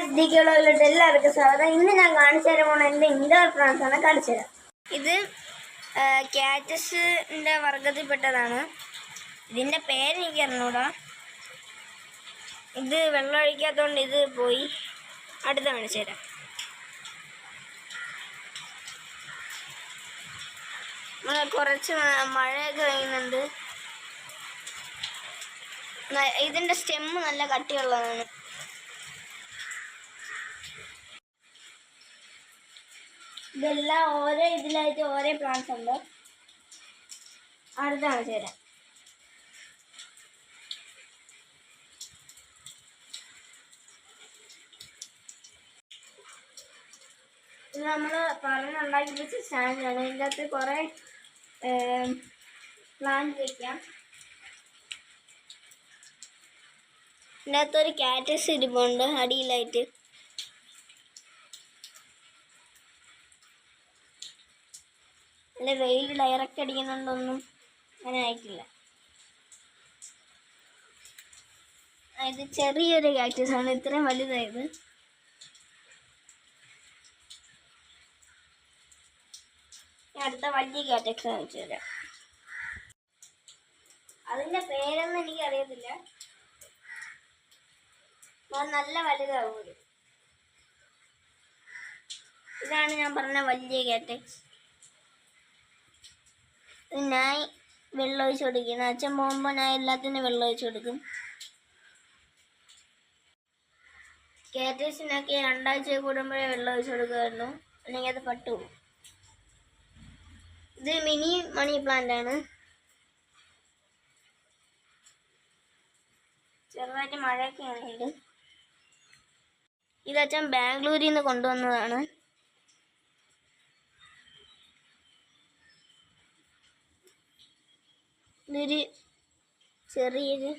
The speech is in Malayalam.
SDKയിലോട്ട് എല്ലാവർക്കും സ്വാഗതം. ഇന്ന് ഞാൻ കാണിച്ചു തരാൻ പോകുന്ന എൻ്റെ ഇൻഡോർ പ്ലാന്റ്സ് ആണ് കാണിച്ചു തരാം. ഇത് കാറ്റസിൻ്റെ വർഗത്തിൽപ്പെട്ടതാണ്. ഇതിൻ്റെ പേരെനിക്ക് അറിഞ്ഞൂടാ. ഇത് വെള്ളം ഒഴിക്കാത്തതുകൊണ്ട് ഇത് പോയി. അടുത്ത കാണിച്ചു തരാം. കുറച്ച് മഴയൊക്കെ പെയ്യുന്നുണ്ട്. ഇതിൻ്റെ സ്റ്റെമ്മ് നല്ല കട്ടിയുള്ളതാണ്. ഇതെല്ലാം ഓരോ ഇതിലായിട്ട് ഓരോ പ്ലാന്റ്സ് ഉണ്ട്. അടുത്ത കാണിച്ചു തരാം. ഇത് നമ്മൾ പറഞ്ഞുണ്ടാക്കി വെച്ച സ്റ്റാൻഡാണ്. ഇതിൻ്റെ അകത്ത് കുറേ പ്ലാന്റ് വയ്ക്കാം. ഇതിൻ്റെ അകത്തൊരു കാറ്റസ് ഇരിപ്പുണ്ട് അടിയിലായിട്ട്. അല്ല, വെയിൽ ഡയറക്റ്റ് അടിക്കുന്നുണ്ടൊന്നും അങ്ങനെ ആയിട്ടില്ല. ഇത് ചെറിയൊരു കാക്ടസ് ആണ്, ഇത്രയും വലുതായത്. അടുത്ത വലിയ കാറ്റക്സ് കാണിച്ചു തരാം. അതിൻ്റെ പേരൊന്നും എനിക്കറിയത്തില്ല. നല്ല വലുതാവും. ഇതാണ് ഞാൻ പറഞ്ഞ വലിയ കാറ്റക്സ്. ഞാൻ വെള്ളം ഒഴിച്ച് കൊടുക്കുന്നത്. അച്ഛൻ പോകുമ്പോൾ ഞാൻ എല്ലാത്തിനും വെള്ളം ഒഴിച്ച് കൊടുക്കും. കാറ്റക്സിനൊക്കെ 2 ആഴ്ച കൂടുമ്പോഴേ വെള്ളം ഒഴിച്ച് കൊടുക്കുമായിരുന്നു, അല്ലെങ്കിൽ അത് പട്ടുപോകും. ഇത് മിനി മണി പ്ലാന്റ് ആണ്. ചെറുതായിട്ട് മഴയൊക്കെ ആണെങ്കിൽ. ഇത് അച്ഛൻ ബാംഗ്ലൂരിൽ നിന്ന് കൊണ്ടുവന്നതാണ്. ഇതൊരു ചെറിയൊരു